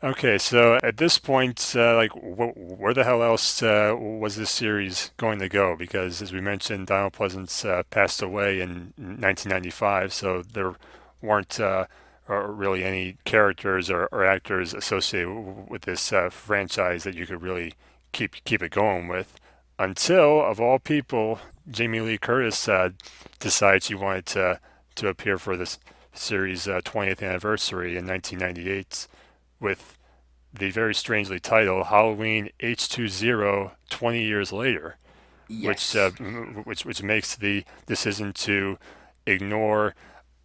Okay, so at this point, like, where the hell else was this series going to go? Because as we mentioned, Donald Pleasance passed away in 1995, so there weren't really any characters or actors associated with this franchise that you could really keep it going with. Until, of all people, Jamie Lee Curtis decided she wanted to appear for this series' 20th anniversary in 1998 with the very strangely titled Halloween H20 20 years later, which Yes. which makes the decision to ignore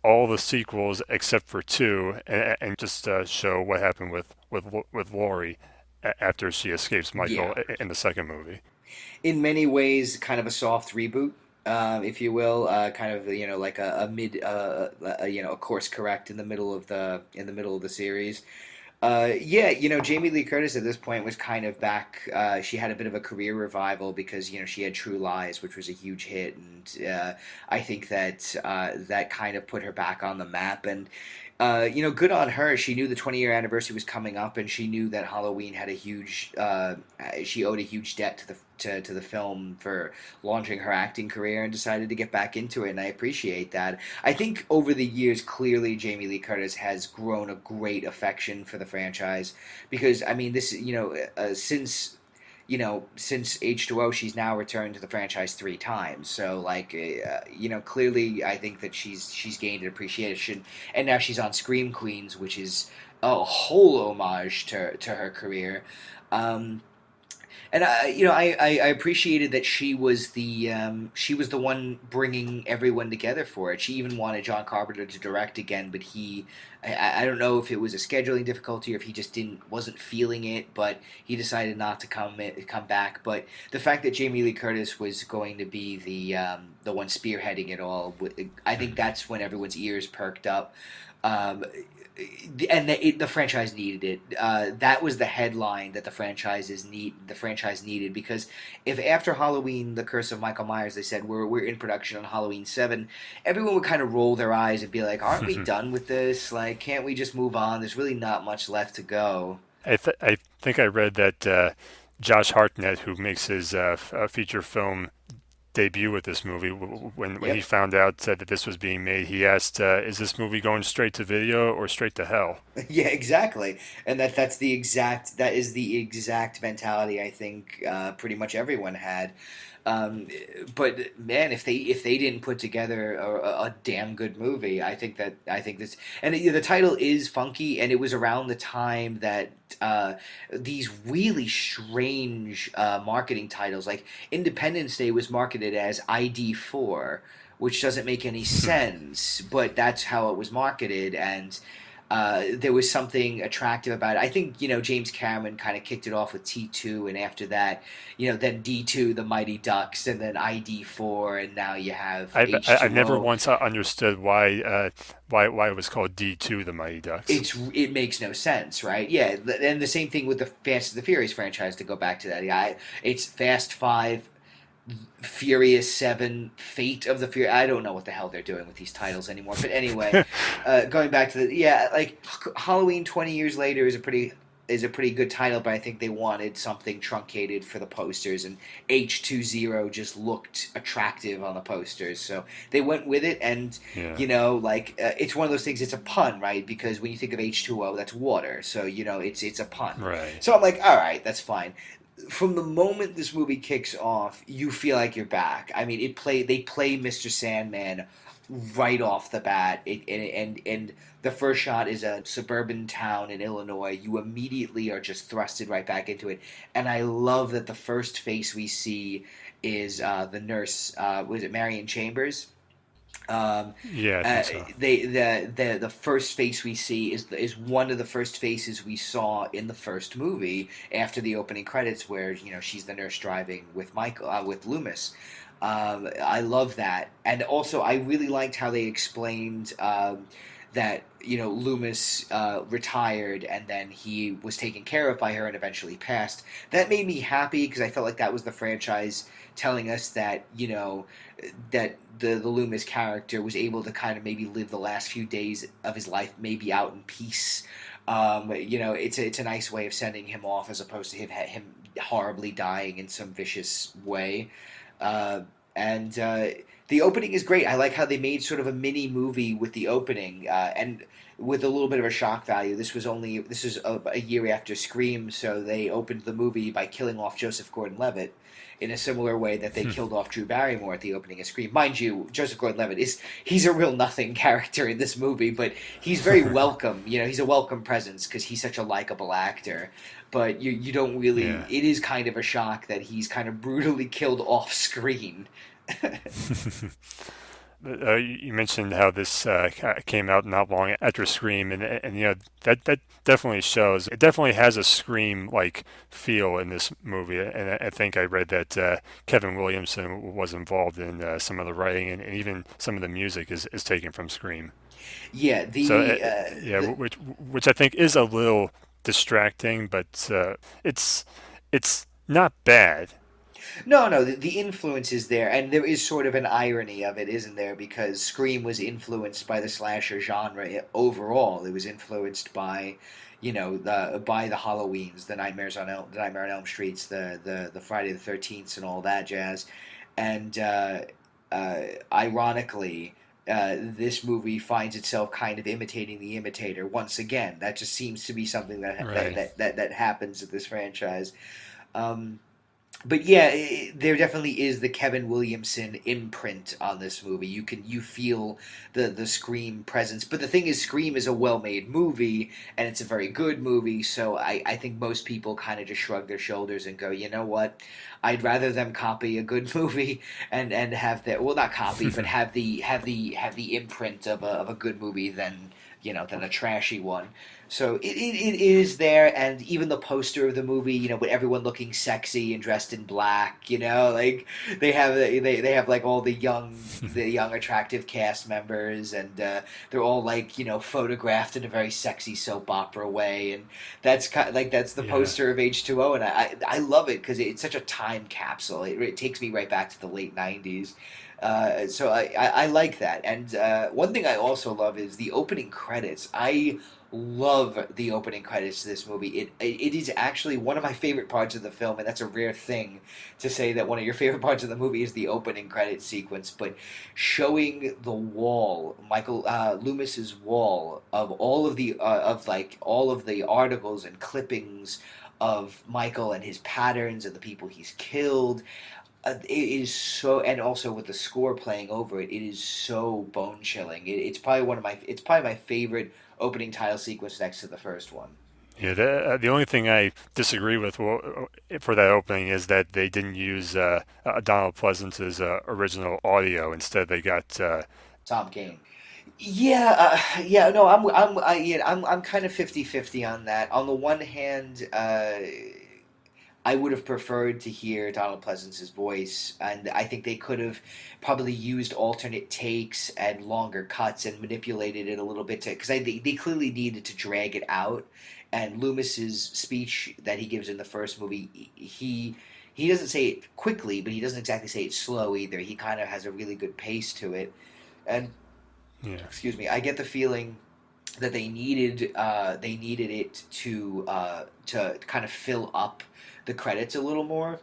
all the sequels except for two and just show what happened with Laurie after she escapes Michael Yeah. in the second movie. In many ways, kind of a soft reboot, if you will, kind of like a mid, a course correct in the middle of the series. Yeah, Jamie Lee Curtis at this point was kind of back. She had a bit of a career revival because she had True Lies, which was a huge hit, and I think that that kind of put her back on the map. And good on her. She knew the 20-year anniversary was coming up, and she knew that Halloween had a huge. She owed a huge debt to the film for launching her acting career, and decided to get back into it. And I appreciate that. I think over the years, clearly Jamie Lee Curtis has grown a great affection for the franchise because I mean, this since H2O, she's now returned to the franchise three times. So, like, clearly, I think that she's gained an appreciation, and now she's on Scream Queens, which is a whole homage to her career. Um, and I appreciated that she was the one bringing everyone together for it. She even wanted John Carpenter to direct again, but I don't know if it was a scheduling difficulty or if he just didn't wasn't feeling it, but he decided not to come back. But the fact that Jamie Lee Curtis was going to be the one spearheading it all, I think that's when everyone's ears perked up. Um, and the franchise needed it. That was the headline that the franchise needed because if after Halloween, The Curse of Michael Myers, they said we're in production on Halloween 7, everyone would kind of roll their eyes and be like, "Aren't we done with this? Like, can't we just move on? There's really not much left to go." I think I read that Josh Hartnett, who makes his feature film debut with this movie, when he Yep. found out that this was being made, he asked, "Is this movie going straight to video or straight to hell?" Yeah, exactly. And that is the exact mentality I think pretty much everyone had. Um, but man, if they didn't put together a damn good movie, I think this and the title is funky, and it was around the time that these really strange marketing titles like Independence Day was marketed as ID4, which doesn't make any sense, but that's how it was marketed, and there was something attractive about it. I think James Cameron kind of kicked it off with T2, and after that, then D2, the Mighty Ducks, and then ID4, and now you have I've never H2O. once understood why it was called D2, the Mighty Ducks. It makes no sense, right? Yeah, and the same thing with the Fast and the Furious franchise. To go back to that, yeah, it's Fast 5, Furious 7, Fate of the Fury. I don't know what the hell they're doing with these titles anymore. But anyway, going back to like Halloween 20 years later is a pretty good title, but I think they wanted something truncated for the posters, and H20 just looked attractive on the posters, so they went with it. And Yeah. it's one of those things. It's a pun, right? Because when you think of H2O, that's water, so it's a pun. Right. So I'm like, all right, that's fine. From the moment this movie kicks off, you feel like you're back. I mean, they play Mr. Sandman right off the bat. And the first shot is a suburban town in Illinois. You immediately are just thrusted right back into it. And I love that the first face we see is the nurse. Was it Marion Chambers? Um, Yeah, I think so. the first face we see is one of the first faces we saw in the first movie after the opening credits, where she's the nurse driving with Michael with Loomis. I love that, and also I really liked how they explained that Loomis retired and then he was taken care of by her and eventually passed. That made me happy because I felt like that was the franchise telling us that that the Loomis character was able to kind of maybe live the last few days of his life maybe out in peace. It's a nice way of sending him off as opposed to him horribly dying in some vicious way. Uh, and The opening is great. I like how they made sort of a mini movie with the opening, and with a little bit of a shock value. This is a year after Scream, so they opened the movie by killing off Joseph Gordon-Levitt in a similar way that they killed off Drew Barrymore at the opening of Scream. Mind you, Joseph Gordon-Levitt he's a real nothing character in this movie, but he's very welcome. He's a welcome presence because he's such a likable actor. But you don't really. Yeah. It is kind of a shock that he's kind of brutally killed off screen. You mentioned how this came out not long after Scream, and that definitely shows. It definitely has a Scream like feel in this movie, and I think I read that Kevin Williamson was involved in some of the writing, and even some of the music is taken from Scream. Yeah, So yeah, the which I think is a little distracting, but it's not bad. No, no, the influence is there, and there is sort of an irony of it, isn't there? Because Scream was influenced by the slasher genre overall. It was influenced by, the Halloweens, the Nightmare on Elm Streets, the Friday the 13th, and all that jazz. And ironically, this movie finds itself kind of imitating the imitator once again. That just seems to be something Right. that happens at this franchise. Um, but yeah, there definitely is the Kevin Williamson imprint on this movie. You feel the Scream presence. But the thing is, Scream is a well made movie, and it's a very good movie. So I think most people kind of just shrug their shoulders and go, you know what? I'd rather them copy a good movie and have that, well, not copy, but have the imprint of a good movie than a trashy one. So it is there, and even the poster of the movie, with everyone looking sexy and dressed in black, like they have like all the young attractive cast members, and they're all like photographed in a very sexy soap opera way, and that's the Yeah. poster of H2O, and I love it because it's such a time capsule. It takes me right back to the late '90s. So I like that. And one thing I also love is the opening credits. I love the opening credits to this movie. It is actually one of my favorite parts of the film, and that's a rare thing to say that one of your favorite parts of the movie is the opening credit sequence. But showing the wall, Michael Loomis's wall of all of the articles and clippings of Michael and his patterns and the people he's killed, it is so, and also with the score playing over it, it is so bone chilling. It's probably my favorite opening title sequence next to the first one. Yeah, the only thing I disagree with for that opening is that they didn't use Donald Pleasance's original audio. Instead, they got Tom Kane. Yeah, yeah, no, I'm kind of 50-50 on that. On the one hand, I would have preferred to hear Donald Pleasance's voice, and I think they could have probably used alternate takes and longer cuts and manipulated it a little bit because they clearly needed to drag it out. And Loomis's speech that he gives in the first movie, he doesn't say it quickly, but he doesn't exactly say it slow either. He kind of has a really good pace to it, and yeah. excuse me, I get the feeling that they needed it to kind of fill up the credits a little more.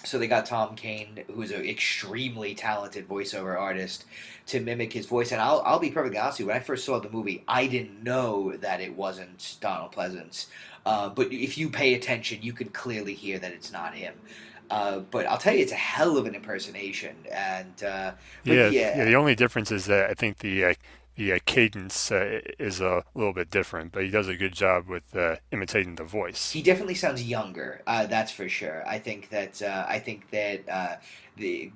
So they got Tom Kane, who is an extremely talented voiceover artist, to mimic his voice. And I'll be perfectly honest with you. When I first saw the movie, I didn't know that it wasn't Donald Pleasance. But if you pay attention, you could clearly hear that it's not him. But I'll tell you, it's a hell of an impersonation. And but Yeah. yeah, The only difference is that I think the cadence is a little bit different, but he does a good job with imitating the voice. he definitely sounds younger. That's for sure. I think that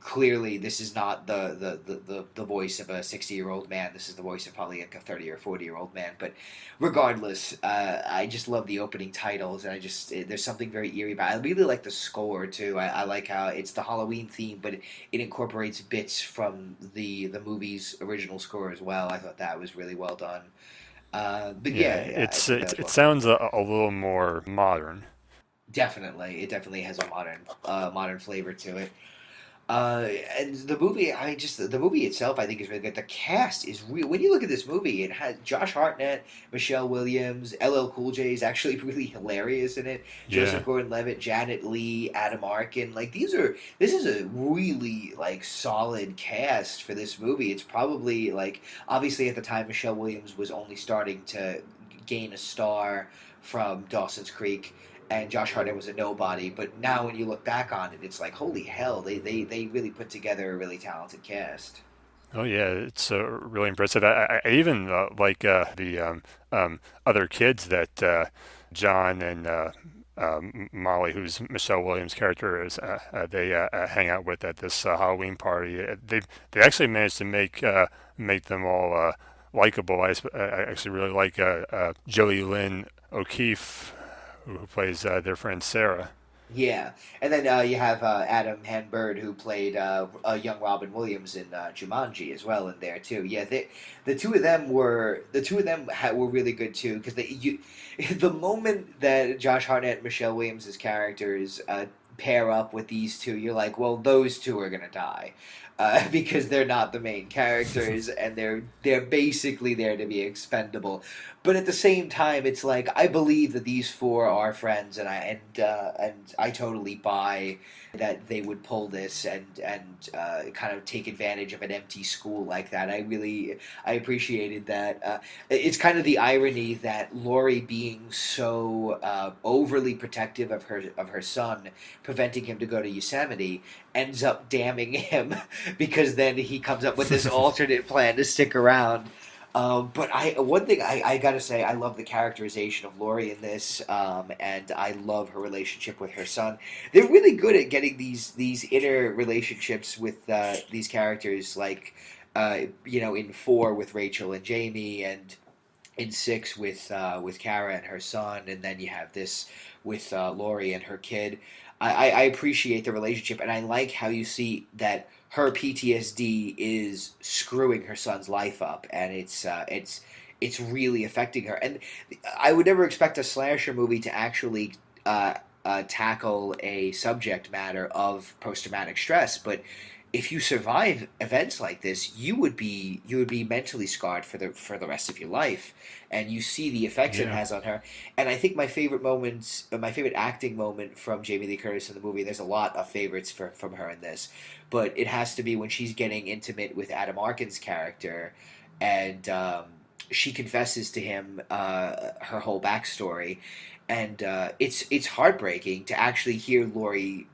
clearly this is not the voice of a 60-year-old man. This is the voice of probably like a 30 or 40-year-old man. But regardless, I just love the opening titles, and there's something very eerie about it. I really like the score too. I like how it's the Halloween theme, but it incorporates bits from the movie's original score as well. I thought that was really well done. But Yeah, yeah, I think that was it well done. sounds a little more modern. Definitely, it definitely has a modern flavor to it. And the movie itself, I think, is really good. The cast is real. When you look at this movie, it has Josh Hartnett, Michelle Williams, LL Cool J is actually really hilarious in it. Joseph Yeah. Gordon-Levitt, Janet Leigh, Adam Arkin. Like this is a really like solid cast for this movie. It's probably like obviously at the time Michelle Williams was only starting to gain a star from Dawson's Creek, and Josh Hartnett was a nobody. But now when you look back on it, it's like holy hell, they really put together a really talented cast. Oh yeah, it's really impressive. I even like the other kids that John and Molly, who's Michelle Williams' character is, they hang out with at this Halloween party. They actually managed to make them all likable. I actually really like Joey Lynn O'Keefe, who plays their friend Sarah. Yeah, and then you have Adam Hanbird who played young Robin Williams in Jumanji as well in there too. Yeah, the two of them were really good too because the moment that Josh Hartnett and Michelle Williams' characters pair up with these two, you're like, well, those two are gonna die. Because they're not the main characters and they're basically there to be expendable, but at the same time, it's like I believe that these four are friends, and I totally buy that they would pull this and kind of take advantage of an empty school like that. I appreciated that. It's kind of the irony that Laurie being so overly protective of her son, preventing him to go to Yosemite, ends up damning him because then he comes up with this alternate plan to stick around. But one thing I gotta say, I love the characterization of Laurie in this, and I love her relationship with her son. They're really good at getting these inner relationships with these characters, like in four with Rachel and Jamie, and in six with Kara and her son, and then you have this with Laurie and her kid. I appreciate the relationship, and I like how you see that her PTSD is screwing her son's life up, and it's really affecting her. And I would never expect a slasher movie to actually tackle a subject matter of post traumatic stress, but if you survive events like this, you would be mentally scarred for the rest of your life, and you see the effects it Yeah. has on her. And I think my favorite acting moment from Jamie Lee Curtis in the movie. There's a lot of favorites from her in this, but it has to be when she's getting intimate with Adam Arkin's character, and she confesses to him her whole backstory, and it's heartbreaking to actually hear Laurie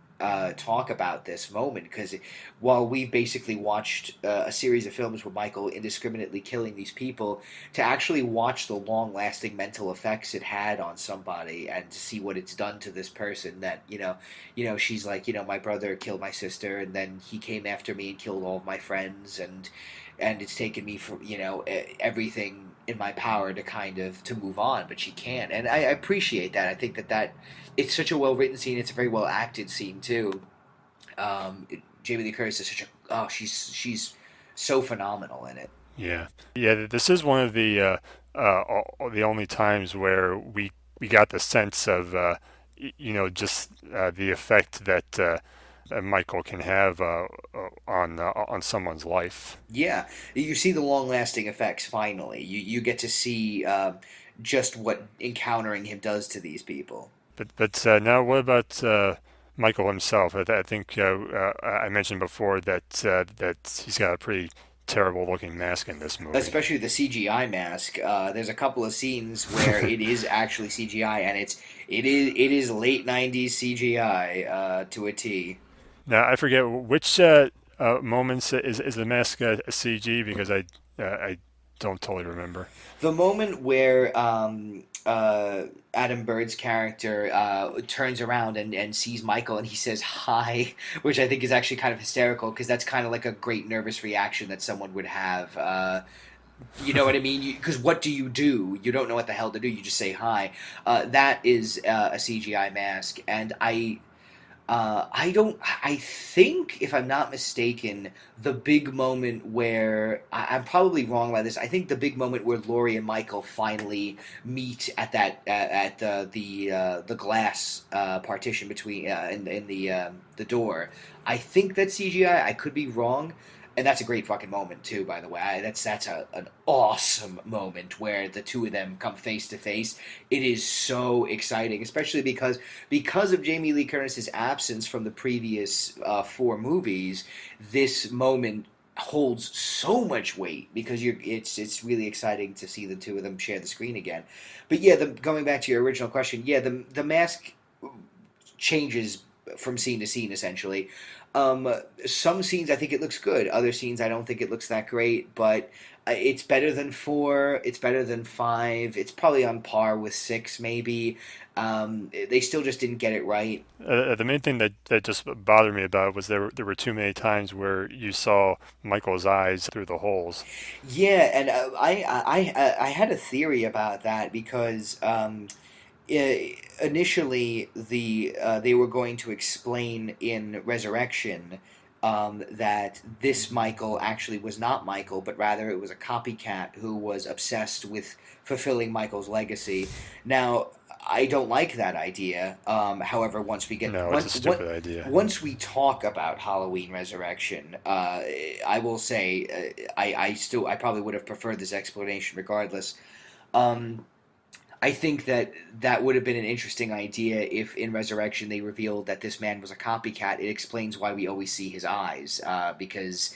talk about this moment because while we've basically watched a series of films where Michael indiscriminately killing these people, to actually watch the long-lasting mental effects it had on somebody and to see what it's done to this person that she's like, my brother killed my sister and then he came after me and killed all of my friends, and it's taken me for everything in my power to kind of to move on, but she can't, and I appreciate that. I think that it's such a well written scene. It's a very well acted scene too. Jamie Lee Curtis is such a she's so phenomenal in it. Yeah, yeah. This is one of the only times where we got the sense of just the effect that Michael can have on someone's life. Yeah, you see the long lasting effects. Finally, you get to see just what encountering him does to these people. But now what about Michael himself? I think I mentioned before that he's got a pretty terrible looking mask in this movie. Especially the CGI mask. There's a couple of scenes where it is actually CGI, and it is late '90s CGI to a T. Now I forget which moments is the mask CG because I don't totally remember. The moment where Adam Bird's character turns around and sees Michael and he says hi, which I think is actually kind of hysterical because that's kind of like a great nervous reaction that someone would have. You know what I mean? Because what do? You don't know what the hell to do. You just say hi. That is a CGI mask, and I don't. I think, if I'm not mistaken, the big moment where I'm probably wrong by this. I think the big moment where Laurie and Michael finally meet at that at the glass partition between in the door. I think that's CGI. I could be wrong, and that's a great fucking moment too. By the way, that's an awesome moment where the two of them come face to face. It is so exciting, especially because of Jamie Lee Curtis's absence from the previous four movies. This moment holds so much weight because it's really exciting to see the two of them share the screen again. But yeah, going back to your original question, yeah, the mask changes from scene to scene essentially. Some scenes I think it looks good. Other scenes I don't think it looks that great. But it's better than four. It's better than five. It's probably on par with six, maybe. They still just didn't get it right. The main thing that just bothered me about it was there were too many times where you saw Michael's eyes through the holes. Yeah, and I had a theory about that because initially they were going to explain in Resurrection that this Michael actually was not Michael, but rather it was a copycat who was obsessed with fulfilling Michael's legacy. Now, I don't like that idea. However, No, it's a stupid idea. once we talk about Halloween Resurrection, I will say I probably would have preferred this explanation regardless. Um, I think that would have been an interesting idea if in Resurrection they revealed that this man was a copycat. It explains why we always see his eyes, because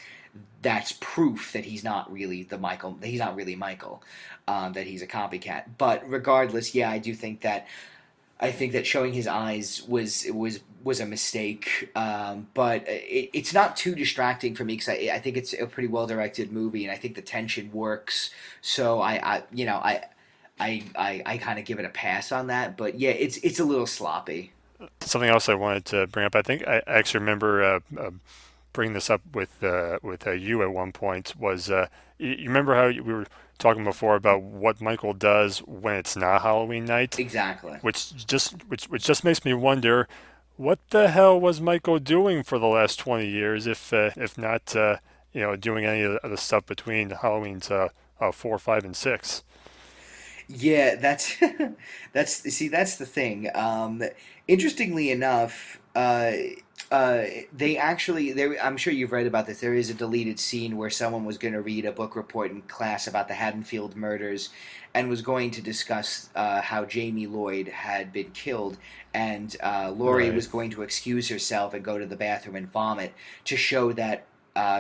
that's proof that he's not really the Michael. He's not really Michael. That he's a copycat. But regardless, yeah, I think that showing his eyes was a mistake. But it's not too distracting for me because I think it's a pretty well directed movie, and I think the tension works. So I kind of give it a pass on that, but yeah, it's a little sloppy. Something else I wanted to bring up. I think I actually remember bringing this up with you at one point. Was you remember how we were talking before about what Michael does when it's not Halloween night, Exactly. which just makes me wonder what the hell was Michael doing for the last 20 years if not doing any of the stuff between Halloween's 4, 5, and 6. Yeah, that's that's the thing. Interestingly enough, they actually there. I'm sure you've read about this. There is a deleted scene where someone was going to read a book report in class about the Haddonfield murders, and was going to discuss how Jamie Lloyd had been killed, and Laurie Right. was going to excuse herself and go to the bathroom and vomit to show that.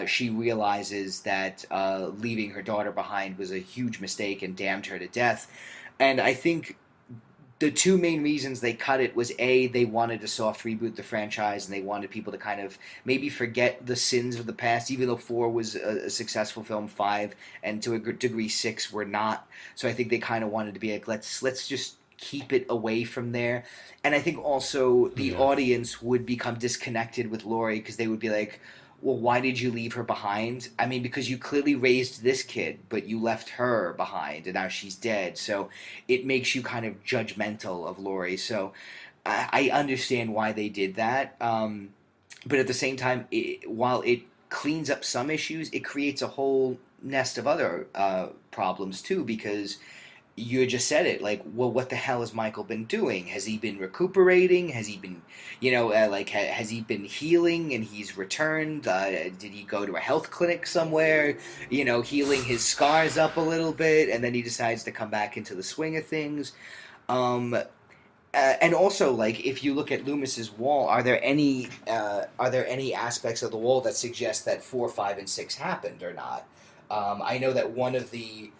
She realizes that leaving her daughter behind was a huge mistake and damned her to death. And I think the two main reasons they cut it was A, they wanted to soft reboot the franchise and they wanted people to kind of maybe forget the sins of the past, even though 4 was a successful film, 5 and to a degree 6 were not. So I think they kind of wanted to be like, let's just keep it away from there. And I think also the Yeah. audience would become disconnected with Laurie because they would be like, well, why did you leave her behind? I mean, because you clearly raised this kid, but you left her behind, and now she's dead. So it makes you kind of judgmental of Laurie. So I understand why they did that. But at the same time, while it cleans up some issues, it creates a whole nest of other problems too, because you just said it, like, well, what the hell has Michael been doing? Has he been recuperating? Has he been, has he been healing and he's returned? Did he go to a health clinic somewhere, healing his scars up a little bit, and then he decides to come back into the swing of things? um, and also, like, if you look at Loomis's wall, are there any aspects of the wall that suggest that 4, 5, and 6 happened or not? I know that one of the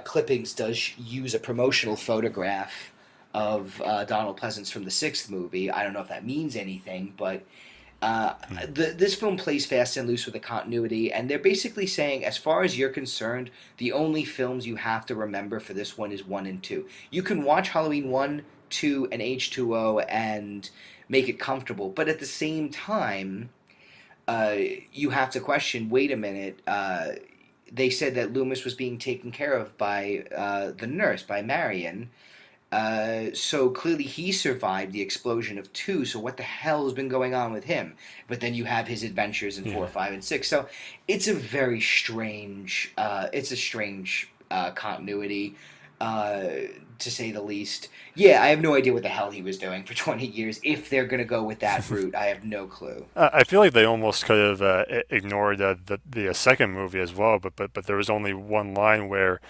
clippings does use a promotional photograph of Donald Pleasance from the sixth movie. I don't know if that means anything, but this film plays fast and loose with the continuity, and they're basically saying, as far as you're concerned, the only films you have to remember for this one is 1 and 2. You can watch Halloween 1, 2, and H2O and make it comfortable, but at the same time, uh, you have to question, wait a minute, they said that Loomis was being taken care of by the nurse, by Marion, So clearly he survived the explosion of two. So what the hell has been going on with him? But then you have his adventures in four, Yeah. five, and six. So it's a very strange. It's a strange continuity, uh, to say the least. Yeah, I have no idea what the hell he was doing for 20 years. If they're gonna go with that route, I have no clue. I feel like they almost could have ignored the second movie as well, but there was only one line where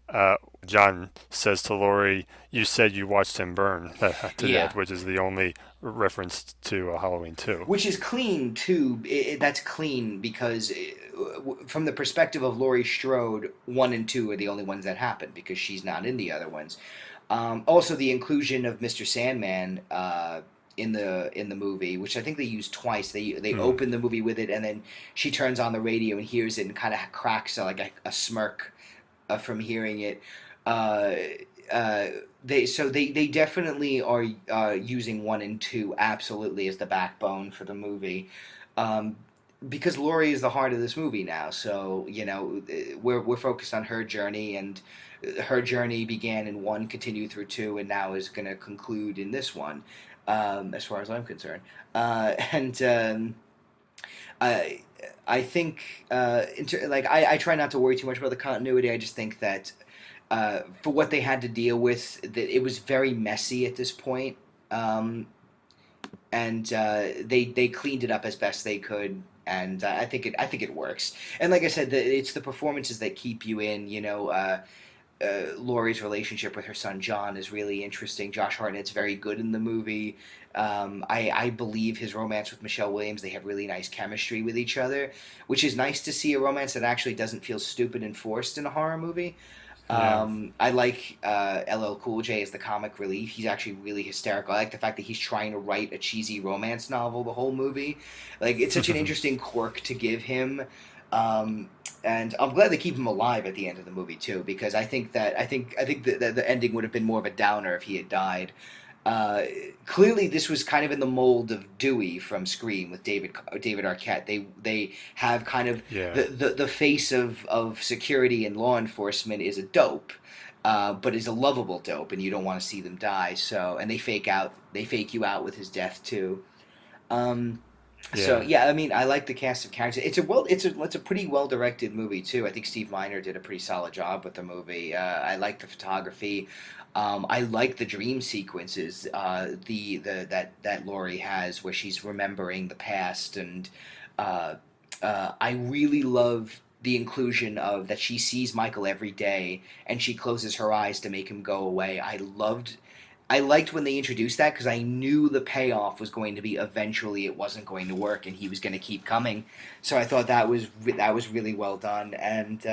uh, John says to Laurie, "You said you watched him burn," to Yeah. that, which is the only reference to Halloween 2. Which is clean too. That's clean because from the perspective of Laurie Strode, one and two are the only ones that happen because she's not in the other ones. Also, the inclusion of Mr. Sandman in the movie, which I think they used twice. They Hmm. open the movie with it, and then she turns on the radio and hears it, and kind of cracks like a smirk from hearing it. Uh, uh, they definitely are using one and two absolutely as the backbone for the movie. Um, because Laurie is the heart of this movie now, so we're focused on her journey, and her journey began in one, continued through two, and now is going to conclude in this one, as far as I'm concerned. And I I think I try not to worry too much about the continuity. I just think that for what they had to deal with, that it was very messy at this point, um, and they cleaned it up as best they could. And I think it works. And like I said, it's the performances that keep you in. Laurie's relationship with her son John is really interesting. Josh Hartnett's very good in the movie. I believe his romance with Michelle Williams, they have really nice chemistry with each other, which is nice to see a romance that actually doesn't feel stupid and forced in a horror movie. Yeah. I like LL Cool J as the comic relief. He's actually really hysterical. I like the fact that he's trying to write a cheesy romance novel the whole movie. Like, it's such an interesting quirk to give him. Um, and I'm glad they keep him alive at the end of the movie too, because I think that the ending would have been more of a downer if he had died. Uh, Clearly, this was kind of in the mold of Dewey from Scream with David Arquette. They have kind of Yeah. the face of security and law enforcement is a dope, but is a lovable dope, and you don't want to see them die. So, and they fake you out with his death too. Um, so Yeah. yeah, I mean, I like the cast of characters. It's a pretty well directed movie too. I think Steve Miner did a pretty solid job with the movie. I like the photography. I like the dream sequences. That Laurie has where she's remembering the past, and uh, I really love the inclusion of that she sees Michael every day and she closes her eyes to make him go away. I liked when they introduced that because I knew the payoff was going to be eventually it wasn't going to work and he was going to keep coming. So I thought that was really well done. And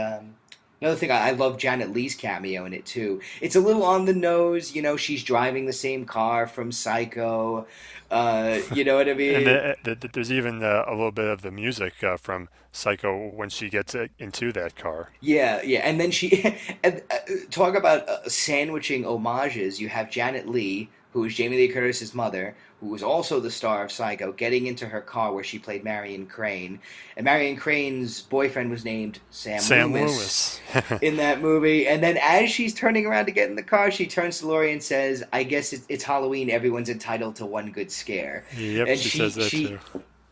another thing, I love Janet Leigh's cameo in it too. It's a little on the nose, she's driving the same car from Psycho. You know what I And mean? there's even a little bit of the music from Psycho when she gets into that car. Yeah, yeah, and then she and talk about sandwiching homages. You have Janet Leigh, who is Jamie Lee Curtis's mother, who was also the star of Psycho, getting into her car where she played Marion Crane, and Marion Crane's boyfriend was named Sam Sam Loomis Loomis. in that movie. And then as she's turning around to get in the car, she turns to Laurie and says, "I guess it's Halloween. Everyone's entitled to one good scare." Yep, And she says that too.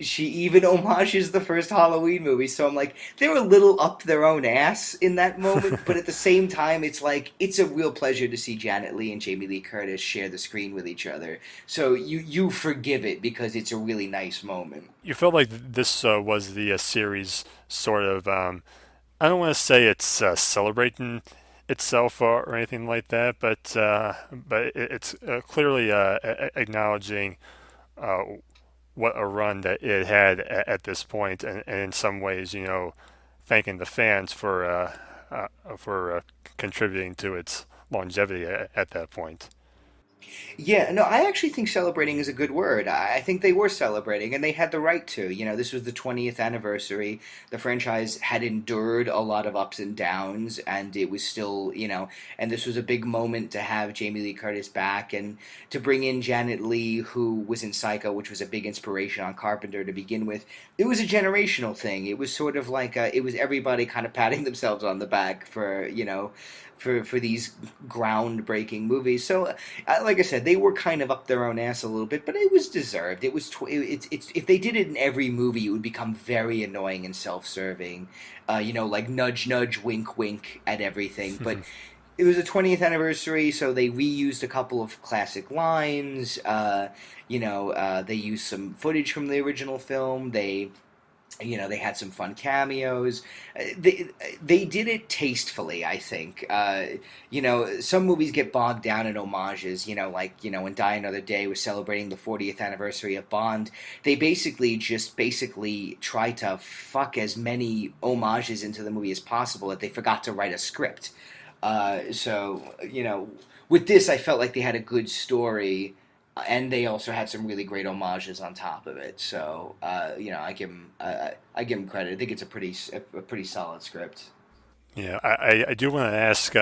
she even homages the first Halloween movie. So I'm like, they're a little up their own ass in that moment, but at the same time, it's like it's a real pleasure to see Janet Leigh and Jamie Lee Curtis share the screen with each other. So you forgive it because it's a really nice moment. You felt like this was the series sort of, I don't want to say it's celebrating itself or anything like that, but it's clearly acknowledging uh, what a run that it had at this point, and in some ways, thanking the fans for contributing to its longevity at that point. Yeah, no, I actually think celebrating is a good word. I think they were celebrating, and they had the right to. This was the 20th anniversary. The franchise had endured a lot of ups and downs, and it was still, and this was a big moment to have Jamie Lee Curtis back and to bring in Janet Leigh, who was in Psycho, which was a big inspiration on Carpenter to begin with. It was a generational thing. It was sort of like it was everybody kind of patting themselves on the back for, for these groundbreaking movies. So, like I said, they were kind of up their own ass a little bit, but it was deserved. It was it's if they did it in every movie, it would become very annoying and self-serving. Like nudge nudge, wink wink at everything. But it was the 20th anniversary, so they reused a couple of classic lines. They used some footage from the original film. They had some fun cameos. They did it tastefully, I think. Some movies get bogged down in homages. When Die Another Day was celebrating the 40th anniversary of Bond, they basically try to fuck as many homages into the movie as possible that they forgot to write a script. With this, I felt like they had a good story, and they also had some really great homages on top of it. So, I give them credit. I think it's a pretty solid script. Yeah, I do want to ask,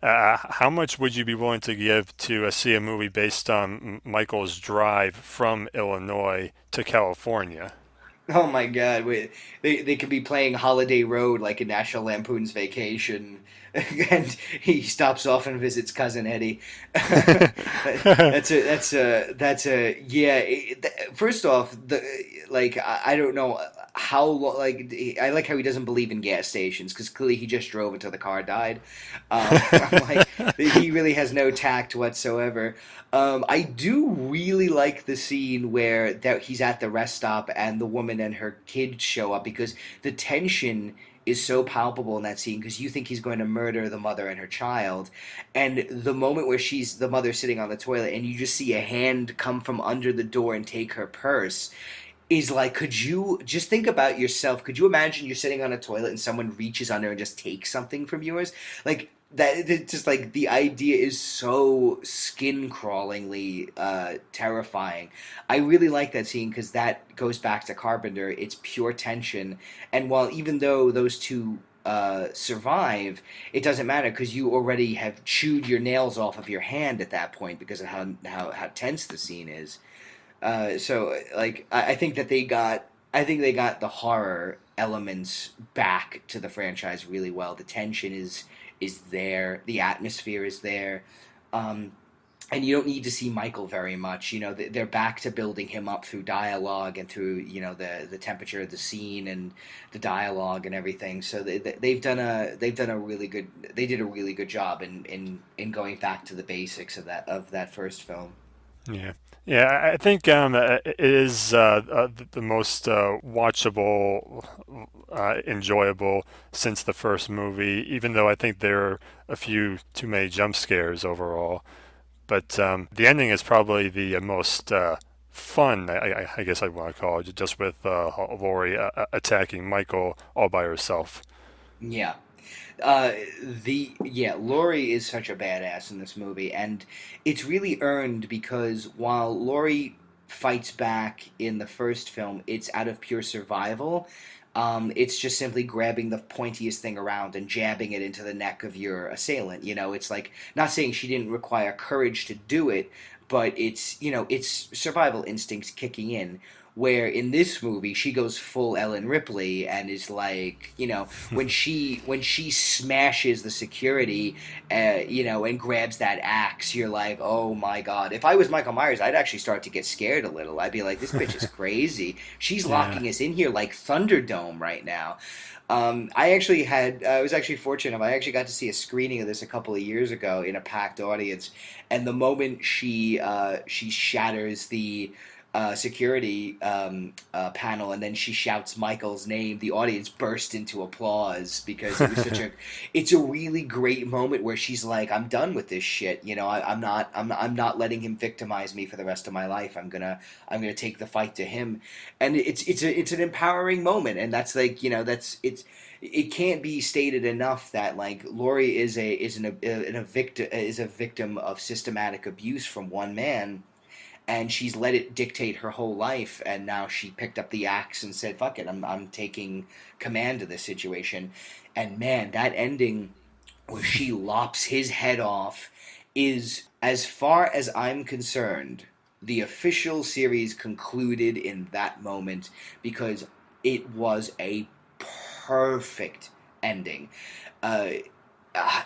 how much would you be willing to give to see a movie based on Michael's drive from Illinois to California? Oh my God! They could be playing Holiday Road like in National Lampoon's Vacation, and he stops off and visits cousin Eddie. That's a yeah. First off, I don't know how like I like how he doesn't believe in gas stations because clearly he just drove until the car died. I'm like he really has no tact whatsoever. I do really like the scene where that he's at the rest stop and the woman and her kid show up because the tension is so palpable in that scene because you think he's going to murder the mother and her child, and the moment where she's the mother sitting on the toilet and you just see a hand come from under the door and take her purse is like, could you just think about yourself? Could you imagine you're sitting on a toilet and someone reaches under and just takes something from yours? Like that, it's just like the idea is so skin crawlingly terrifying. I really like that scene because that goes back to Carpenter. It's pure tension, and while even though those two survive, it doesn't matter because you already have chewed your nails off of your hand at that point because of how tense the scene is. I think that I think they got the horror elements back to the franchise really well. The tension is there, the atmosphere is there, um, and you don't need to see Michael very much. They're back to building him up through dialogue and through the temperature of the scene and the dialogue and everything. So they've done a really good they did a really good job in going back to the basics of that first film. Yeah, yeah. I think it is the most watchable, enjoyable since the first movie. Even though I think there are a few too many jump scares overall, but the ending is probably the most fun. I guess I'd want to call it, just with Laurie attacking Michael all by herself. Yeah. Laurie is such a badass in this movie, and it's really earned because while Laurie fights back in the first film, it's out of pure survival. It's just simply grabbing the pointiest thing around and jabbing it into the neck of your assailant. It's like not saying she didn't require courage to do it, but it's survival instincts kicking in. Where in this movie she goes full Ellen Ripley and is like, when she smashes the security, and grabs that axe, you're like, oh my god. If I was Michael Myers, I'd actually start to get scared a little. I'd be like, this bitch is crazy. She's Yeah. locking us in here like Thunderdome right now. I was actually fortunate. I actually got to see a screening of this a couple of years ago in a packed audience, and the moment she shatters the security panel, and then she shouts Michael's name, the audience burst into applause because it was such a. It's a really great moment where she's like, "I'm done with this shit. I'm not letting him victimize me for the rest of my life. I'm gonna take the fight to him," and it's an empowering moment, and that's like that's it's. It can't be stated enough that like Laurie is a victim of systematic abuse from one man, and she's let it dictate her whole life, and now she picked up the axe and said, fuck it, I'm taking command of this situation. And man, that ending where she lops his head off is, as far as I'm concerned, the official series concluded in that moment because it was a perfect ending. uh,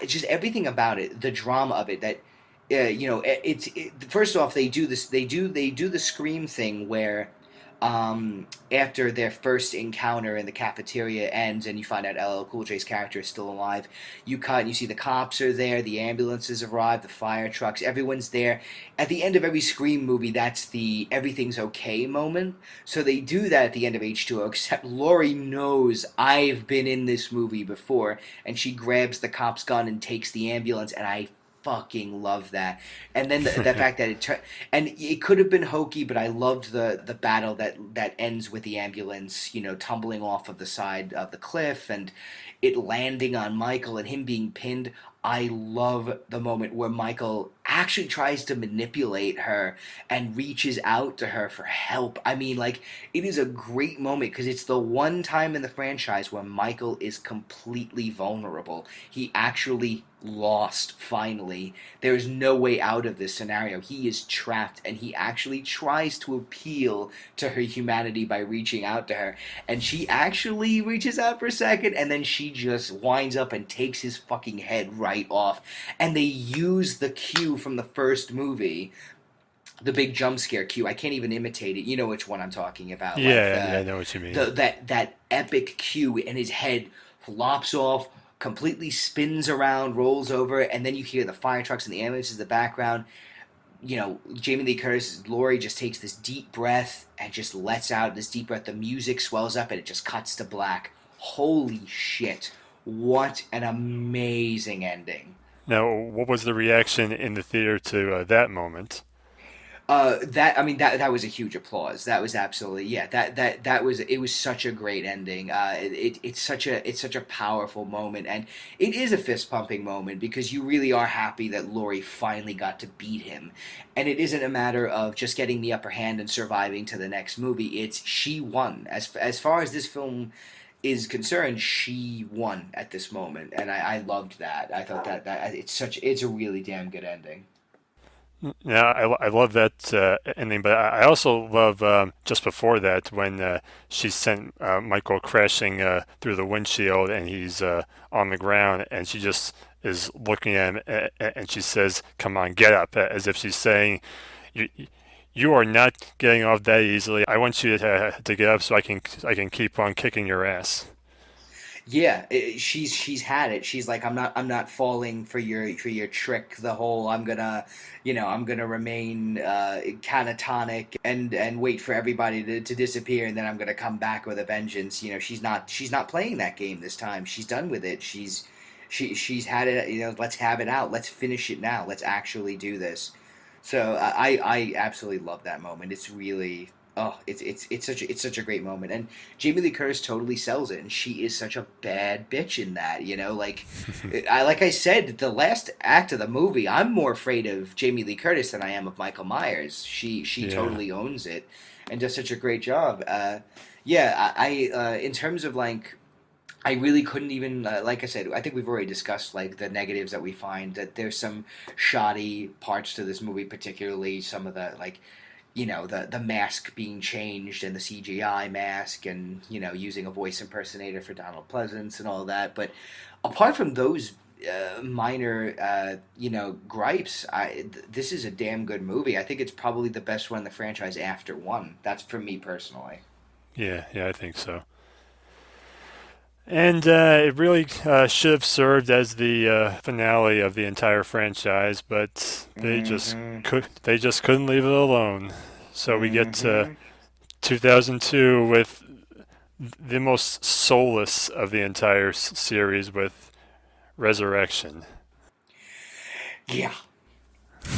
it's just everything about it, the drama of it. That first off, they do this. They do the scream thing where, after their first encounter in the cafeteria ends, and you find out LL Cool J's character is still alive. You cut and you see the cops are there, the ambulances arrive, the fire trucks, everyone's there. At the end of every Scream movie, that's the everything's okay moment. So they do that at the end of H2O, except Laurie knows I've been in this movie before, and she grabs the cop's gun and takes the ambulance, and I fucking love that. And then the fact that and it could have been hokey, but I loved the battle that ends with the ambulance, tumbling off of the side of the cliff and it landing on Michael and him being pinned. I love the moment where Michael actually tries to manipulate her and reaches out to her for help. I mean, like, it is a great moment because it's the one time in the franchise where Michael is completely vulnerable. He actually lost finally. There's no way out of this scenario. He is trapped and he actually tries to appeal to her humanity by reaching out to her. And she actually reaches out for a second and then she just winds up and takes his fucking head right off. And they use the cue from the first movie, the big jump scare cue. I can't even imitate it. You know which one I'm talking about. Like Yeah, yeah, I know what you mean. that epic cue, and his head flops off, completely spins around, rolls over, and then you hear the fire trucks and the ambulances in the background. Jamie Lee Curtis, Laurie just takes this deep breath and just lets out this deep breath. The music swells up and it just cuts to black. Holy shit. What an amazing ending. Now, what was the reaction in the theater to that moment? That I mean that was a huge applause. That was absolutely, yeah. That was, it was such a great ending. It's such a powerful moment, and it is a fist pumping moment because you really are happy that Laurie finally got to beat him, and it isn't a matter of just getting the upper hand and surviving to the next movie. It's she won. As far as this film is concerned, she won at this moment, and I loved that. I thought that it's a really damn good ending. Yeah, I love that ending, but I also love just before that when she sent Michael crashing through the windshield and he's on the ground and she just is looking at him and she says, "Come on, get up," as if she's saying, "You, you are not getting off that easily. I want you to get up so I can keep on kicking your ass." Yeah, she's had it. She's like, I'm not falling for your trick. The whole I'm gonna remain catatonic and wait for everybody to disappear, and then I'm gonna come back with a vengeance. She's not playing that game this time. She's done with it. She's had it. Let's have it out. Let's finish it now. Let's actually do this. So I absolutely love that moment. It's really, oh, it's such a great moment, and Jamie Lee Curtis totally sells it, and she is such a bad bitch in that. Like I said, the last act of the movie, I'm more afraid of Jamie Lee Curtis than I am of Michael Myers. She Yeah. totally owns it, and does such a great job. Yeah, in terms of like, I really couldn't even, like I said, I think we've already discussed like the negatives that we find, that there's some shoddy parts to this movie, particularly some of the, like, the mask being changed and the CGI mask, and using a voice impersonator for Donald Pleasance and all that. But apart from those minor gripes, this is a damn good movie. I think it's probably the best one in the franchise after one. That's for me personally. Yeah, yeah, I think so. And it really should have served as the finale of the entire franchise, but Mm-hmm. they just couldn't leave it alone. So we get to Mm-hmm. 2002 with the most soulless of the entire series with Resurrection. Yeah.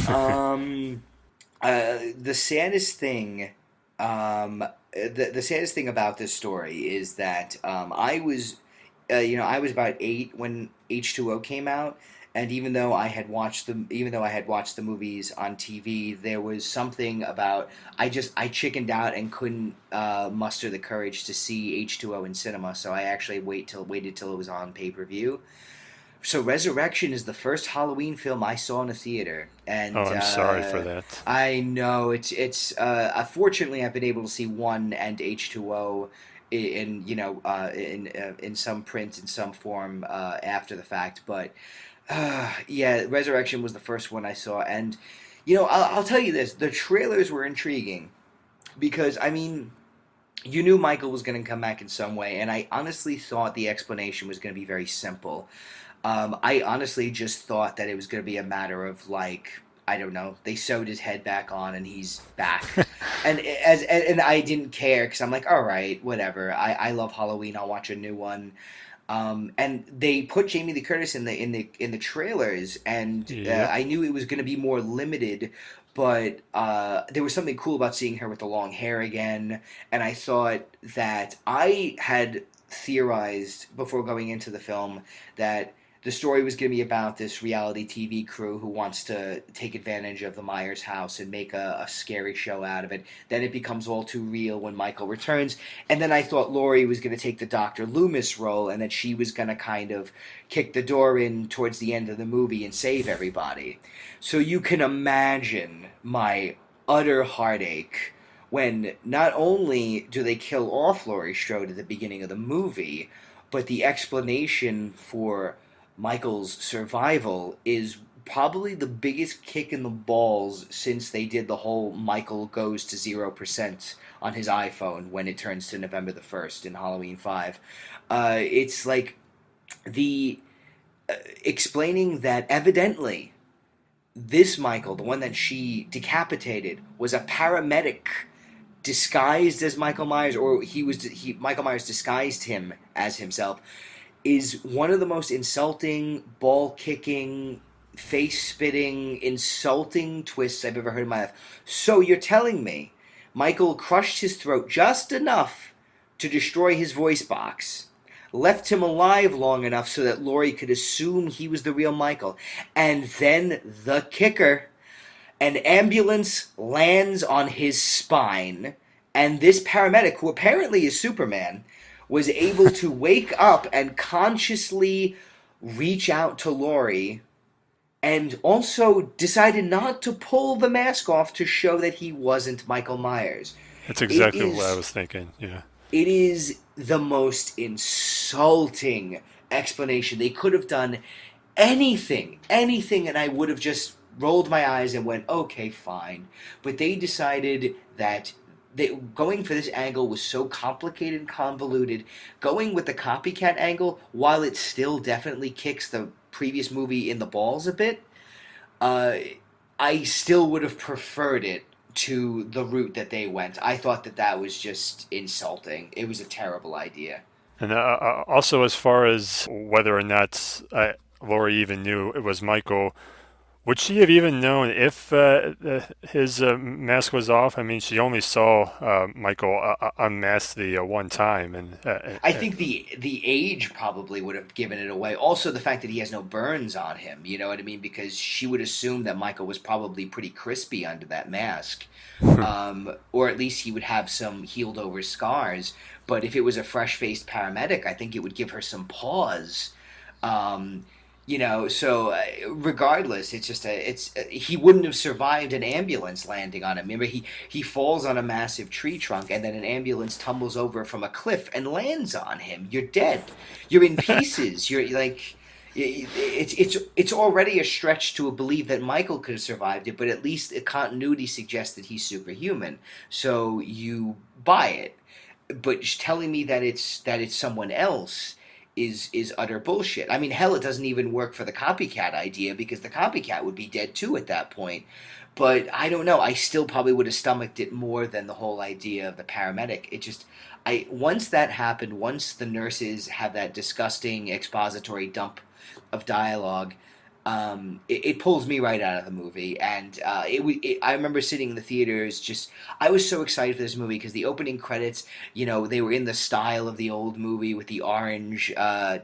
Um. The saddest thing, the saddest thing about this story is that I was about 8 when H2O came out, and even though I had watched the movies on TV, there was something about, I chickened out and couldn't muster the courage to see H2O in cinema, so I actually waited till it was on pay per view. So Resurrection is the first Halloween film I saw in a theater, Oh, and I'm sorry for that. I know it's fortunately I've been able to see one and H2O in some print in some form after the fact, but Yeah, Resurrection was the first one I saw, and I'll tell you this: the trailers were intriguing because you knew Michael was going to come back in some way, and I honestly thought the explanation was going to be very simple. I honestly just thought that it was going to be a matter of like, I don't know, they sewed his head back on and he's back, and I didn't care because I'm like, all right, whatever. I love Halloween. I'll watch a new one. And they put Jamie Lee Curtis in the trailers, and Yep. I knew it was going to be more limited, but there was something cool about seeing her with the long hair again. And I thought that I had theorized before going into the film that the story was going to be about this reality TV crew who wants to take advantage of the Myers house and make a scary show out of it. Then it becomes all too real when Michael returns. And then I thought Laurie was going to take the Dr. Loomis role and that she was going to kind of kick the door in towards the end of the movie and save everybody. So you can imagine my utter heartache when not only do they kill off Laurie Strode at the beginning of the movie, but the explanation for Michael's survival is probably the biggest kick in the balls since they did the whole Michael goes to 0% on his iPhone when it turns to November the 1st in Halloween 5. It's like the explaining that evidently this Michael, the one that she decapitated, was a paramedic disguised as Michael Myers, or Michael Myers disguised him as himself, is one of the most insulting, ball kicking, face spitting, insulting twists I've ever heard in my life. So you're telling me Michael crushed his throat just enough to destroy his voice box, left him alive long enough so that Laurie could assume he was the real Michael, and then the kicker, an ambulance lands on his spine, and this paramedic, who apparently is Superman, was able to wake up and consciously reach out to Laurie and also decided not to pull the mask off to show that he wasn't Michael Myers. That's It exactly what I is was thinking. Yeah. it is the most insulting explanation. They could have done anything, and I would have just rolled my eyes and went, okay, fine. But they decided that going for this angle was so complicated and convoluted. Going with the copycat angle, while it still definitely kicks the previous movie in the balls a bit, uh, I still would have preferred it to the route that they went. I thought that that was just insulting. It was a terrible idea. And also, as far as whether or not Laurie even knew it was Michael, would she have even known if his mask was off? I mean, she only saw Michael unmask the one time, and I think the age probably would have given it away. Also, the fact that he has no burns on him. You know what I mean? Because she would assume that Michael was probably pretty crispy under that mask, or at least he would have some healed over scars. But if it was a fresh faced paramedic, I think it would give her some pause. Um, so regardless, it's just he wouldn't have survived an ambulance landing on him. Remember, he falls on a massive tree trunk, and then an ambulance tumbles over from a cliff and lands on him. You're dead. You're in pieces. You're like. It's already a stretch to believe that Michael could have survived it, but at least the continuity suggests that he's superhuman, so you buy it. But telling me that it's someone else is utter bullshit. I mean, hell, it doesn't even work for the copycat idea because the copycat would be dead too at that point. But I don't know. I still probably would have stomached it more than the whole idea of the paramedic. It just, I once that happened, once the nurses have that disgusting expository dump of dialogue, it pulls me right out of the movie. And I remember sitting in the theaters, just I was so excited for this movie because the opening credits, they were in the style of the old movie with the orange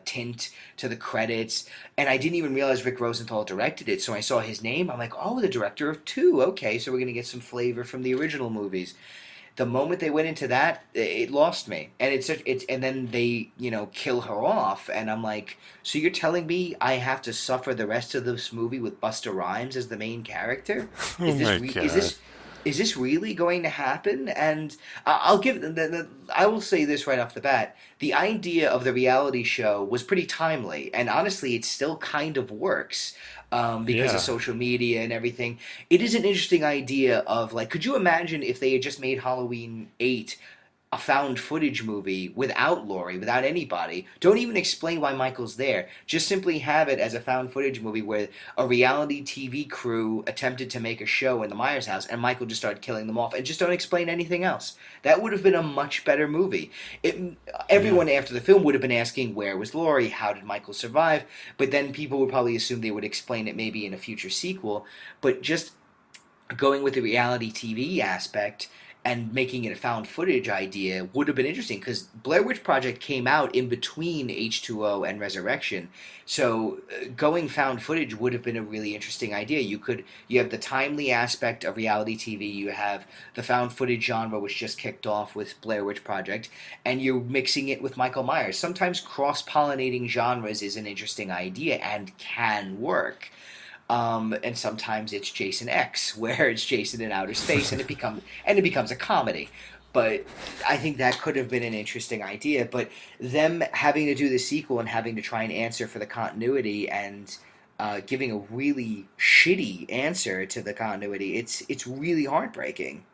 tint to the credits, and I didn't even realize Rick Rosenthal directed it. So I saw his name, I'm like, oh, the director of two. Okay, so we're gonna get some flavor from the original movies. The moment they went into that, it lost me, and and then they kill her off, and I'm like, so you're telling me I have to suffer the rest of this movie with Busta Rhymes as the main character? oh Is this my re- is god. this is this really going to happen? And I'll give I will say this right off the bat: the idea of the reality show was pretty timely, and honestly, it still kind of works because of Yeah. social media and everything. It is an interesting idea of like, could you imagine if they had just made Halloween 8 a found footage movie without Laurie, without anybody. Don't even explain why Michael's there. Just simply have it as a found footage movie where a reality TV crew attempted to make a show in the Myers house and Michael just started killing them off and just don't explain anything else. That would have been a much better movie. Yeah. Everyone after the film would have been asking, where was Laurie? How did Michael survive? But then people would probably assume they would explain it maybe in a future sequel. But just going with the reality TV aspect and making it a found footage idea would have been interesting because Blair Witch Project came out in between H2O and Resurrection. So going found footage would have been a really interesting idea. You have the timely aspect of reality TV, you have the found footage genre which just kicked off with Blair Witch Project, and you're mixing it with Michael Myers. Sometimes cross-pollinating genres is an interesting idea and can work. And sometimes it's Jason X, where it's Jason in outer space, and it becomes a comedy. But I think that could have been an interesting idea. But them having to do the sequel and having to try and answer for the continuity and giving a really shitty answer to the continuity, it's really heartbreaking.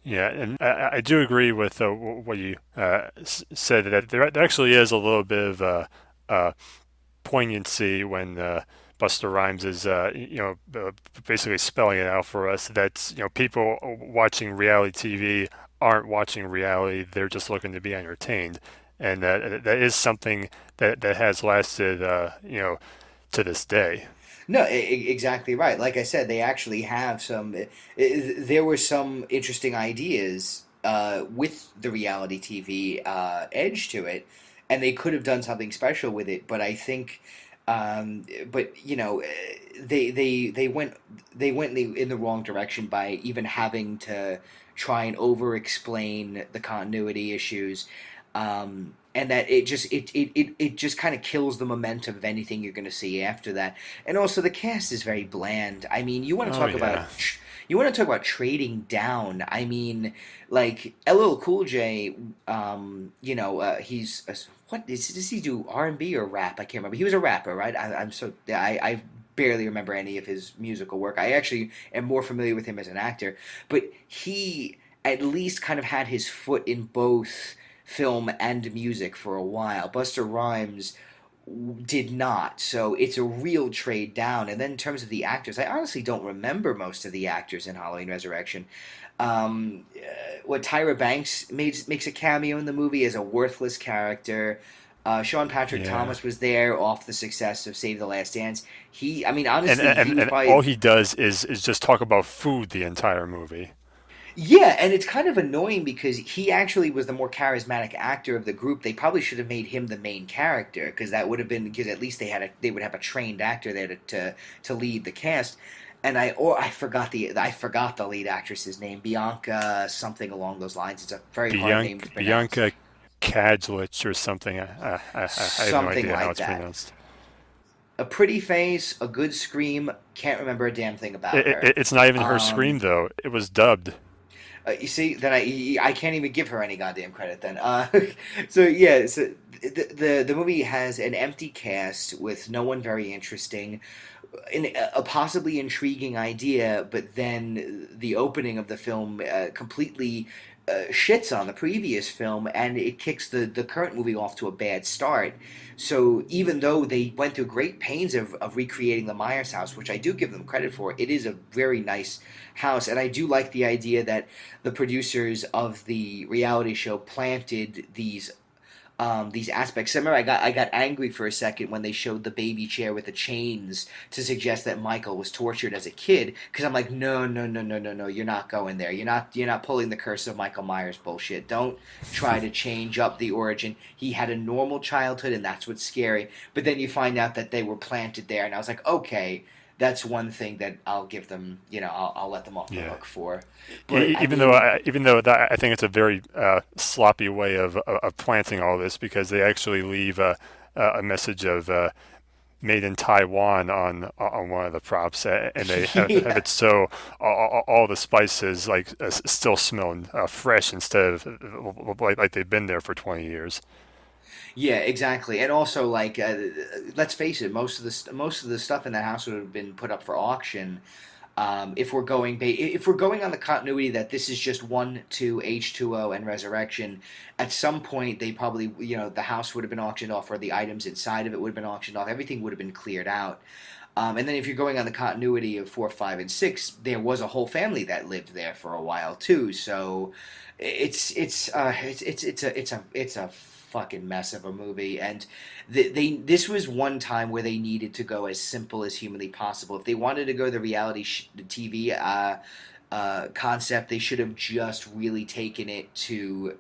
Yeah, and I do agree with what you said that there actually is a little bit of uh, poignancy when Buster Rhymes is basically spelling it out for us that people watching reality TV aren't watching reality; they're just looking to be entertained, and that is something that has lasted to this day. No, exactly right. Like I said, they actually have some. There were some interesting ideas with the reality TV edge to it, and they could have done something special with it. But I think, but they went in the wrong direction by even having to try and over explain the continuity issues. And that it just kind of kills the momentum of anything you're going to see after that. And also the cast is very bland. I mean, Oh yeah, you want to talk about trading down. I mean, like LL Cool J, what does he do, R&B or rap? I can't remember. He was a rapper, right? I barely remember any of his musical work. I actually am more familiar with him as an actor, but he at least kind of had his foot in both film and music for a while. Buster Rhymes did not, so it's a real trade down. And then in terms of the actors, I honestly don't remember most of the actors in Halloween Resurrection. What Tyra Banks makes a cameo in the movie as a worthless character. Sean Patrick yeah. Thomas was there off the success of Save the Last Dance. I mean, And honestly, he and was and all probably. he does is just talk about food the entire movie. Yeah, and it's kind of annoying because he actually was the more charismatic actor of the group. They probably should have made him the main character because that would have been because at least they would have a trained actor there to lead the cast. And I forgot the lead actress's name, Bianca something along those lines. It's a very hard name to pronounce. Bianca Kadlec or something. I have no Something idea how like it's that. pronounced. A pretty face, a good scream. Can't remember a damn thing about her. It's not even her scream Um, though. It was dubbed. You see, then I can't even give her any goddamn credit. Then, so yeah, so the movie has an empty cast with no one very interesting, a possibly intriguing idea, but then the opening of the film completely shits on the previous film, and it kicks the current movie off to a bad start. So even though they went through great pains of recreating the Myers house, which I do give them credit for, it is a very nice house, and I do like the idea that the producers of the reality show planted these aspects. I remember I got angry for a second when they showed the baby chair with the chains to suggest that Michael was tortured as a kid. Because I'm like, no, no, no, no, no, no, you're not going there. You're not pulling the Curse of Michael Myers bullshit. Don't try to change up the origin. He had a normal childhood, and that's what's scary. But then you find out that they were planted there, and I was like, okay. That's one thing that I'll give them, I'll let them off the Yeah. hook for. But I Even though that, I think it's a very sloppy way of planting all this because they actually leave a message of made in Taiwan on one of the props, and they have Yeah. it so all the spices like still smelling fresh instead of like they've been there for 20 years. Yeah, exactly. And also, like, let's face it, most of the stuff in that house would have been put up for auction. If we're going on the continuity that this is just one, two, H2O, and Resurrection, at some point they probably, the house would have been auctioned off, or the items inside of it would have been auctioned off. Everything would have been cleared out. And then if you're going on the continuity of 4, 5, and 6, there was a whole family that lived there for a while too. So it's a fucking mess of a movie. And this was one time where they needed to go as simple as humanly possible. If they wanted to go the the TV concept, they should have just really taken it to.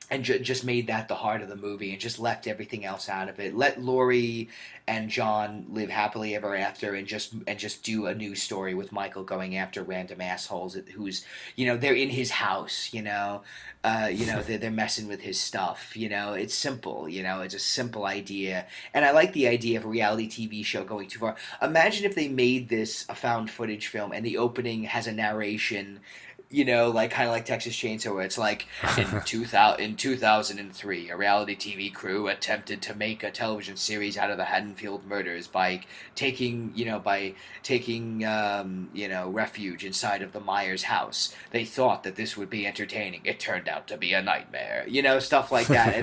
And just made that the heart of the movie and just left everything else out of it. Let Laurie and John live happily ever after, and just do a new story with Michael going after random assholes who's, they're in his house, they're messing with his stuff. It's simple. It's a simple idea, and I like the idea of a reality TV show going too far. Imagine if they made this a found footage film and the opening has a narration, like kind of like Texas Chainsaw, where it's like in 2003, a reality TV crew attempted to make a television series out of the Haddonfield murders by taking refuge inside of the Myers house. They thought that this would be entertaining. It turned out to be a nightmare. Stuff like that.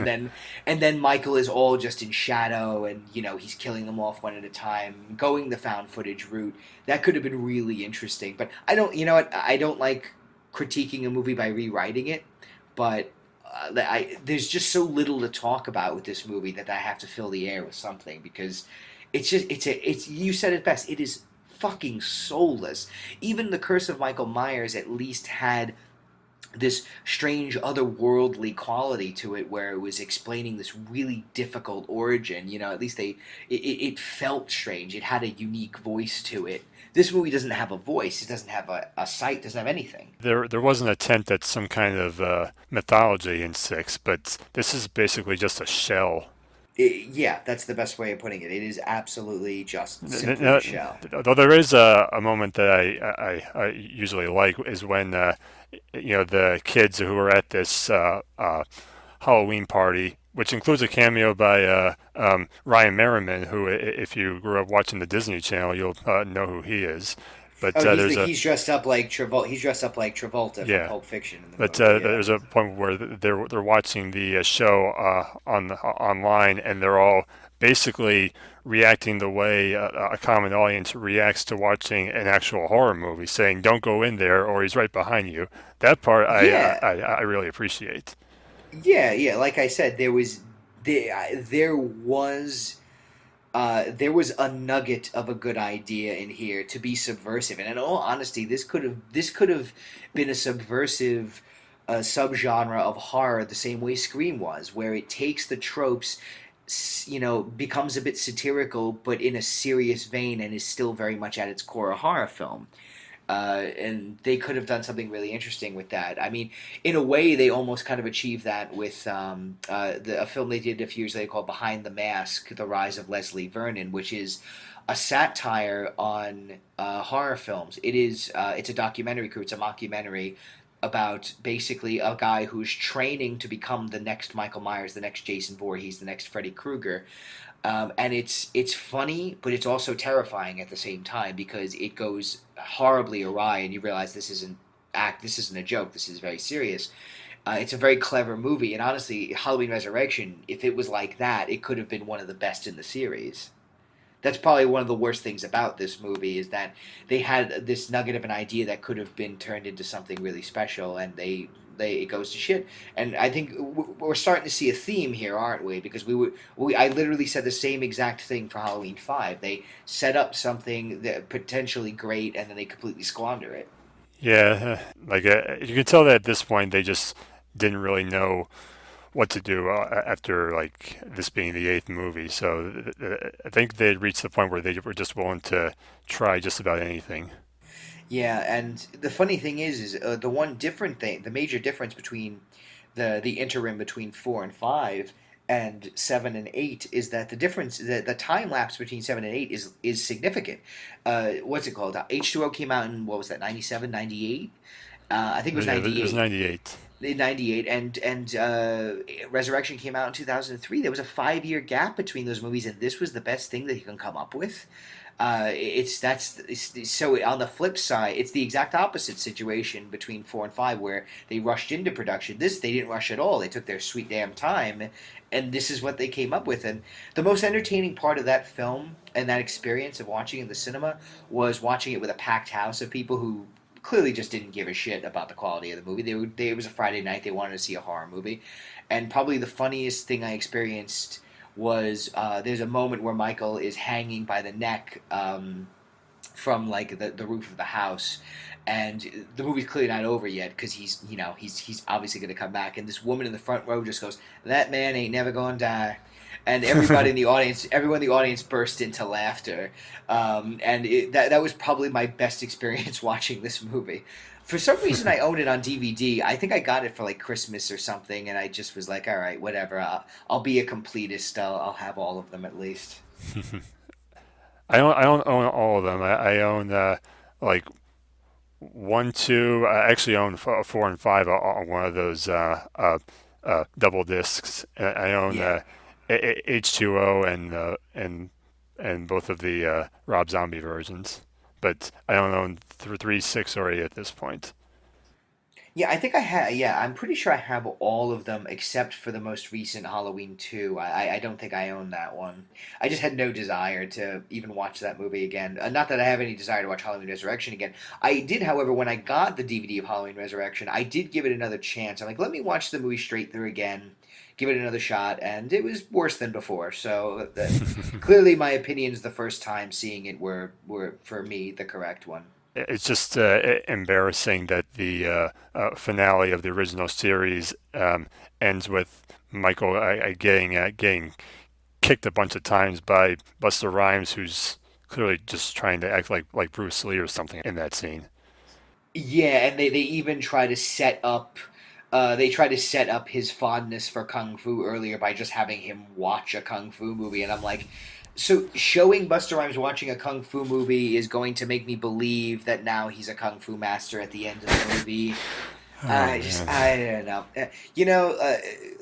And then Michael is all just in shadow, and he's killing them off one at a time, going the found footage route. That could have been really interesting. But I don't. You know what? I don't like critiquing a movie by rewriting it, but there's just so little to talk about with this movie that I have to fill the air with something, because it's you said it best. It is fucking soulless. Even The Curse of Michael Myers at least had this strange otherworldly quality to it, where it was explaining this really difficult origin. At least it felt strange. It had a unique voice to it. This movie doesn't have a voice. It doesn't have a sight. Doesn't have anything. There was an attempt at some kind of mythology in six, but this is basically just a shell. Yeah, that's the best way of putting it. It is absolutely just simply a Now, shell. though there is a moment that I usually like is when the kids who are at this Halloween party, which includes a cameo by Ryan Merriman, who, if you grew up watching the Disney Channel, you'll know who he is. But Oh, there's a he's dressed up like Travolta. He's dressed up like Travolta from yeah, Pulp Fiction in the but movie. Yeah. there's a point where they're watching the show online, and they're all basically reacting the way a common audience reacts to watching an actual horror movie, saying "Don't go in there," or "He's right behind you." That part Yeah. I really appreciate. Yeah. Like I said, there was a nugget of a good idea in here to be subversive. And in all honesty, this could have been a subversive subgenre of horror, the same way Scream was, where it takes the tropes, becomes a bit satirical, but in a serious vein, and is still very much at its core a horror film. And they could have done something really interesting with that. I mean, in a way, they almost kind of achieved that with a film they did a few years later called Behind the Mask: The Rise of Leslie Vernon, which is a satire on horror films. It's a documentary crew. It's a mockumentary about basically a guy who's training to become the next Michael Myers, the next Jason Voorhees, the next Freddy Krueger. And it's funny, but it's also terrifying at the same time, because it goes horribly awry, and you realize this isn't a joke. This is very serious. It's a very clever movie, and honestly, Halloween Resurrection, if it was like that, it could have been one of the best in the series. That's probably one of the worst things about this movie, is that they had this nugget of an idea that could have been turned into something really special, and they it goes to shit. And I think we're starting to see a theme here, aren't we? Because I literally said the same exact thing for Halloween 5. They set up something that potentially great, and then they completely squander it. Yeah, like you can tell that at this point they just didn't really know what to do after like this being the eighth movie. So I think they had reached the point where they were just willing to try just about anything. Yeah, and the funny thing is the one different thing, the major difference between the interim between 4 and 5 and 7 and 8 is that the difference, the time lapse between 7 and 8 is significant. What's it called? H2O came out in, what was that, 97, 98? I think it was Yeah, it was 98. 98. In 98, and Resurrection came out in 2003. There was a 5 year gap between those movies, and this was the best thing that he can come up with. So on the flip side, it's the exact opposite situation between 4 and 5, where they rushed into production. This, they didn't rush at all. They took their sweet damn time, and this is what they came up with. And the most entertaining part of that film and that experience of watching it in the cinema was watching it with a packed house of people who clearly just didn't give a shit about the quality of the movie. It was a Friday night. They wanted to see a horror movie, and probably the funniest thing I experienced was there's a moment where Michael is hanging by the neck from like the roof of the house, and the movie's clearly not over yet because he's obviously going to come back, and this woman in the front row just goes, "That man ain't never gonna die." And everyone in the audience burst into laughter, that was probably my best experience watching this movie. For some reason, I own it on DVD. I think I got it for like Christmas or something, and I just was like, "All right, whatever. I'll be a completist. I'll have all of them at least." I don't own all of them. I own like one, two. I actually own 4 and 5 on one of those double discs. I own Yeah. H2O and both of the Rob Zombie versions, but I don't own 3, 6, or 8 at this point. Yeah, I think I have. Yeah, I'm pretty sure I have all of them except for the most recent Halloween 2. I don't think I own that one. I just had no desire to even watch that movie again. Not that I have any desire to watch Halloween Resurrection again. I did, however, when I got the DVD of Halloween Resurrection, I did give it another chance. I'm like, let me watch the movie straight through again, give it another shot, and it was worse than before. So clearly, my opinions the first time seeing it were for me the correct one. It's just embarrassing that the finale of the original series ends with Michael getting kicked a bunch of times by Buster Rhymes, who's clearly just trying to act like Bruce Lee or something in that scene. Yeah, and they even try to set up his fondness for kung fu earlier by just having him watch a kung fu movie, and I'm like, so showing Buster Rhymes watching a kung fu movie is going to make me believe that now he's a kung fu master at the end of the movie. Oh man. I don't know.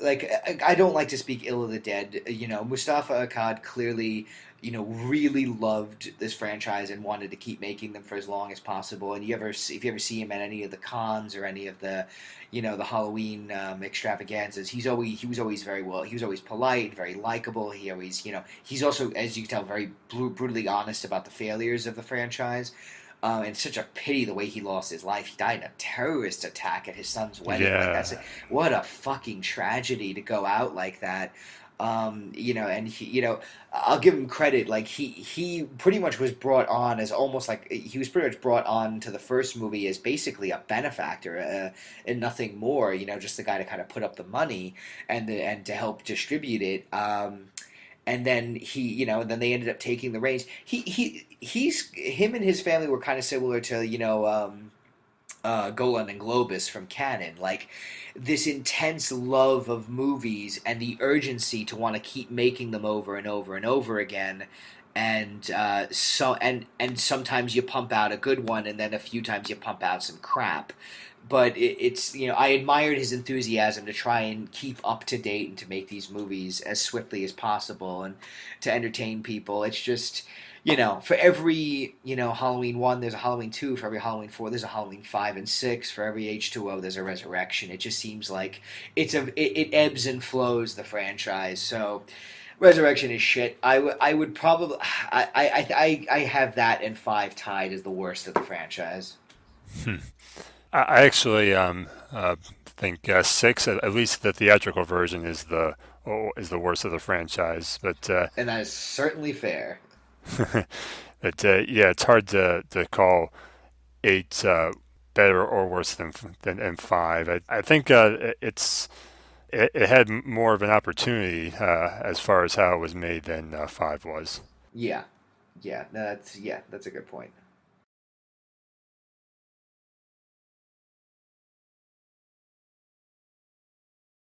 Like I don't like to speak ill of the dead. Mustafa Akkad clearly, really loved this franchise and wanted to keep making them for as long as possible. And if you ever see him at any of the cons or any of the, the Halloween extravaganzas, he was always very well. He was always polite, very likable. He always, he's also, as you can tell, very brutally honest about the failures of the franchise. And such a pity the way he lost his life. He died in a terrorist attack at his son's wedding. Like Yeah. what a fucking tragedy to go out like that. And I'll give him credit. Like he pretty much was brought on as almost like he was pretty much brought on to the first movie as basically a benefactor and nothing more. Just the guy to kind of put up the money and to help distribute it. And then then they ended up taking the reins. He's him and his family were kind of similar to Golan and Globus from Canon, like this intense love of movies and the urgency to want to keep making them over and over and over again. And sometimes you pump out a good one, and then a few times you pump out some crap. But it's I admired his enthusiasm to try and keep up to date and to make these movies as swiftly as possible and to entertain people. It's just for every Halloween 1 there's a Halloween 2, for every Halloween 4 there's a Halloween 5 and 6, for every H2O there's a Resurrection. It just seems like it ebbs and flows, the franchise. So Resurrection is shit. I would probably I have that and 5 tied as the worst of the franchise. Hmm. I actually think 6, at least the theatrical version, is the worst of the franchise. But And that is certainly fair. yeah, it's hard to call 8 better or worse than 5. I think it had more of an opportunity as far as how it was made than 5 was. Yeah. Yeah, that's a good point.